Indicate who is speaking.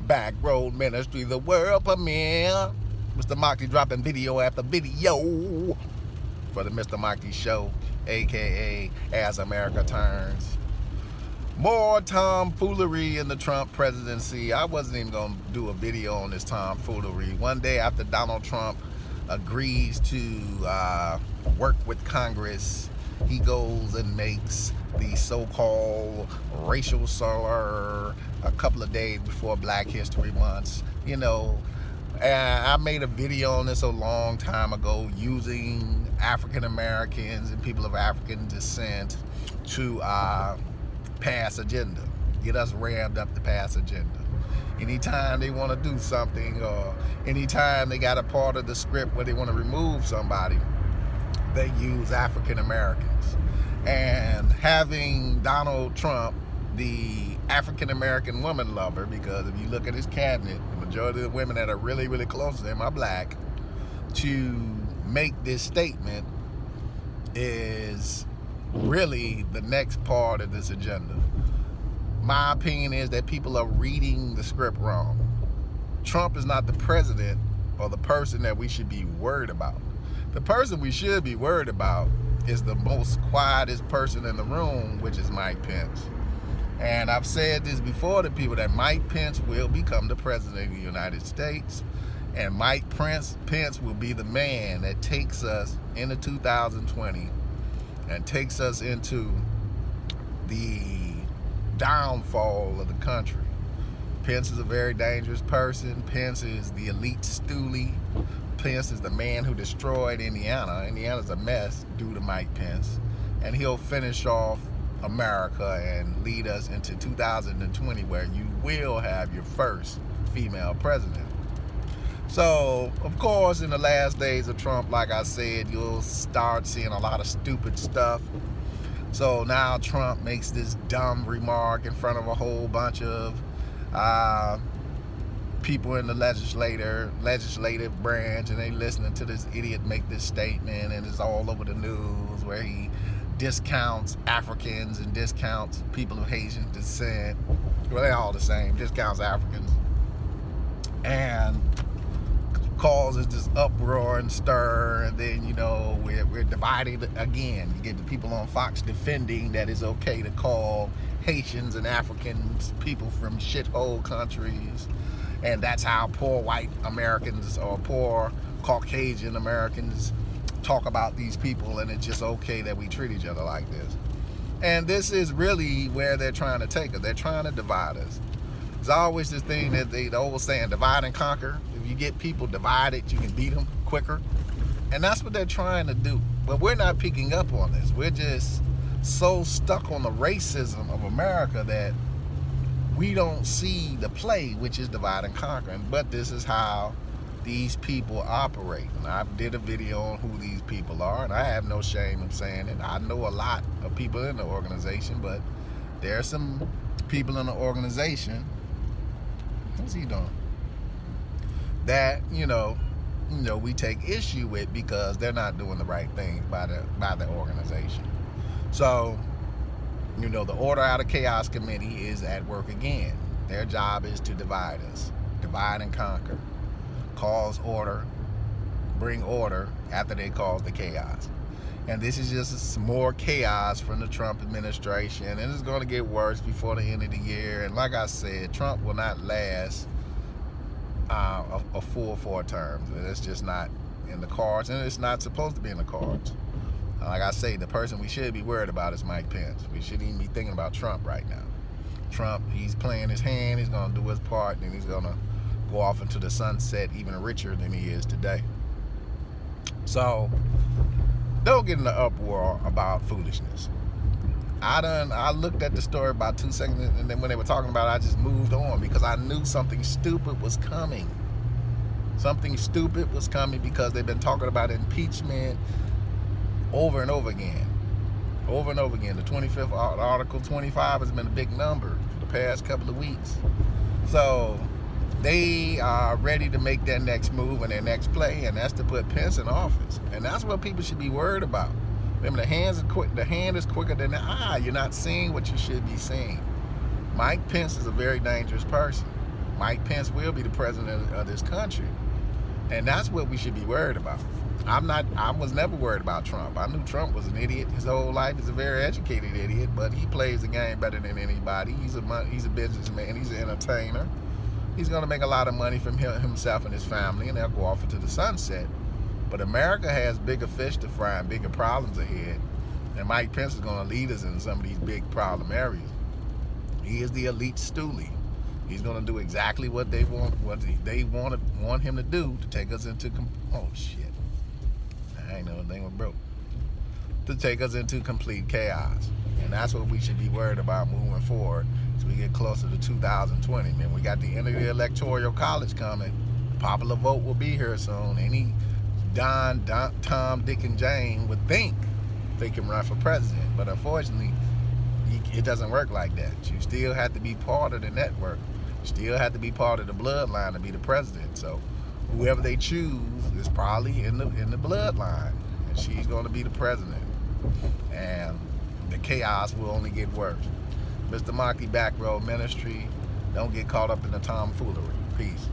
Speaker 1: Back Road Ministry, the world premiere. Mr. Moxie dropping video after video for the Mr. Moxie Show, aka As America Turns. More tomfoolery in the Trump presidency. I wasn't even going to do a video on this tomfoolery. One day after Donald Trump agrees to work with Congress, he goes and makes the so-called racial slur a couple of days before Black History Month. You know, I made a video on this a long time ago using African Americans and people of African descent to pass agenda, get us ramped up to pass agenda. Anytime they want to do something, or anytime they got a part of the script where they want to remove somebody, they use African Americans. And having Donald Trump, the African American woman lover, because if you look at his cabinet, the majority of the women that are really, really close to him are black, to make this statement is really the next part of this agenda. My opinion is that people are reading the script wrong. Trump is not the president or the person that we should be worried about. The person we should be worried about is the most quietest person in the room, which is Mike Pence. And I've said this before to people that Mike Pence will become the president of the United States, and Mike Pence will be the man that takes us into 2020 and takes us into the downfall of the country. Pence is a very dangerous person. Pence is the elite stoolie. Pence is the man who destroyed Indiana. Indiana's a mess due to Mike Pence. And he'll finish off America and lead us into 2020, where you will have your first female president. So, of course, in the last days of Trump, like I said, you'll start seeing a lot of stupid stuff. So now Trump makes this dumb remark in front of a whole bunch of people in the legislative branch, and they listening to this idiot make this statement, and it's all over the news where he discounts Africans and discounts people of Haitian descent. Well, they're all the same, discounts Africans. And causes this uproar and stir, and then, you know, we're divided again. You get the people on Fox defending that it's okay to call Haitians and Africans people from shithole countries, and that's how poor white Americans or poor Caucasian Americans talk about these people, and it's just okay that we treat each other like this. And this is really where they're trying to take us. They're trying to divide us. There's always this thing that the old saying, divide and conquer. If you get people divided, you can beat them quicker. And that's what they're trying to do. But we're not picking up on this. We're just so stuck on the racism of America that we don't see the play, which is divide and conquer. But this is how these people operate. And I did a video on who these people are, and I have no shame in saying it. I know a lot of people in the organization, but there are some people in the organization, what's he doing, that you know we take issue with because they're not doing the right thing by the organization. So, you know, the Order Out of Chaos Committee is at work again. Their job is to divide us, divide and conquer, cause order, bring order after they cause the chaos. And this is just some more chaos from the Trump administration, and it's going to get worse before the end of the year. And like I said, Trump will not last a full 4 terms. It's just not in the cards, and it's not supposed to be in the cards. Like I say, the person we should be worried about is Mike Pence. We shouldn't even be thinking about Trump right now. Trump, he's playing his hand, he's going to do his part, and he's going to go off into the sunset even richer than he is today. So, don't get in the uproar about foolishness. I looked at the story about 2 seconds, and then when they were talking about it, I just moved on because I knew something stupid was coming. Something stupid was coming because they've been talking about impeachment over and over again. Over and over again. The 25th Article 25 has been a big number for the past couple of weeks. So they are ready to make their next move and their next play, and that's to put Pence in office. And that's what people should be worried about. Remember, the hand is quicker than the eye. You're not seeing what you should be seeing. Mike Pence is a very dangerous person. Mike Pence will be the president of this country. And that's what we should be worried about. I was never worried about Trump. I knew Trump was an idiot his whole life. He's a very educated idiot, but he plays the game better than anybody. He's a businessman. He's an entertainer. He's going to make a lot of money from himself and his family, and they'll go off into the sunset. But America has bigger fish to fry and bigger problems ahead. And Mike Pence is going to lead us in some of these big problem areas. He is the elite stoolie. He's going to do exactly what they want him to do to take us into oh shit. I ain't know the thing was broke. To take us into complete chaos. And that's what we should be worried about moving forward as we get closer to 2020. Man, we got the end of the electoral college coming. Popular vote will be here soon. Any Tom, Dick, and Jane would think they can run for president. But unfortunately, it doesn't work like that. You still have to be part of the network. You still have to be part of the bloodline to be the president. So whoever they choose is probably in the bloodline, and she's going to be the president. And the chaos will only get worse. Mr. Motley Back Row Ministry, don't get caught up in the tomfoolery. Peace.